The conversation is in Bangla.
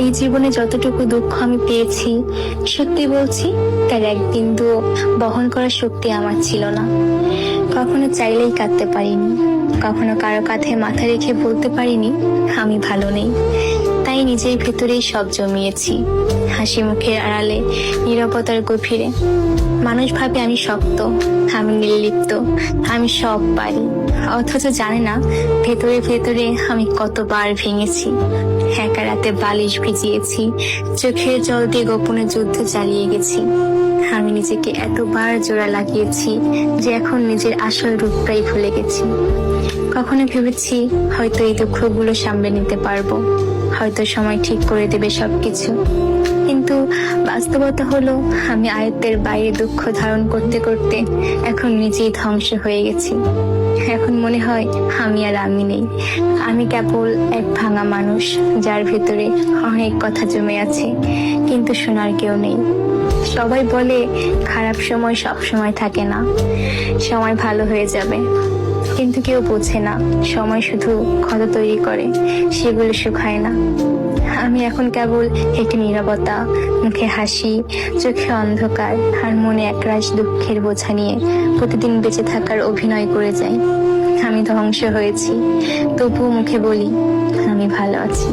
এই জীবনে যতটুকু দুঃখ আমি পেয়েছি, সত্যি বলছি তার এক বিন্দুও বহন করার শক্তি আমার ছিল না। কখনো চাইলেই কাঁদতে পারিনি, কখনো কারো কাঁধে মাথা রেখে বলতে পারিনি আমি ভালো নেই। তাই নিজের ভেতরেই সব জমিয়েছি, হাসি মুখের আড়ালে, নীরবতার গভীরে। মানুষ ভাবে আমি শক্ত, আমি নির্লিপ্ত, আমি সব পারি, অথচ জানে না ভেতরে ভেতরে আমি কতবার ভেঙেছি। একা রাতে বালিশ ভিজিয়েছি, চোখের জল দিয়ে গোপনে যুদ্ধ চালিয়ে গেছি। আমি নিজেকে এতবার জোড়া লাগিয়েছি যে এখন নিজের আসল রূপটাই ভুলে গেছি। কখনো ভেবেছি হয়তো এই দুঃখগুলো সামলে নিতে পারবো, হয়তো সময় ঠিক করে দেবে সবকিছু। কিন্তু বাস্তবতা হলো আমি আয়ত্তের বাইরে দুঃখ ধারণ করতে করতে এখন নিজেই ধ্বংস হয়ে গেছি। এখন মনে হয় আমি আর আমি নেই, আমি কেবল এক ভাঙা মানুষ যার ভেতরে অনেক কথা জমে আছে, কিন্তু শোনার কেউ নেই। সবাই বলে খারাপ সময় সব সময় থাকে না, সময় ভালো হয়ে যাবে, কিন্তু কেউ বোঝে না সময় শুধু ক্ষত তৈরি করে, সেগুলো শুকায় না। আমি এখন কেবল একটি নীরবতা, মুখে হাসি, চোখে অন্ধকার আর মনে একরাশ দুঃখের বোঝা নিয়ে প্রতিদিন বেঁচে থাকার অভিনয় করে যাই। আমি ধ্বংস হয়েছি, তবুও মুখে বলি আমি ভালো আছি।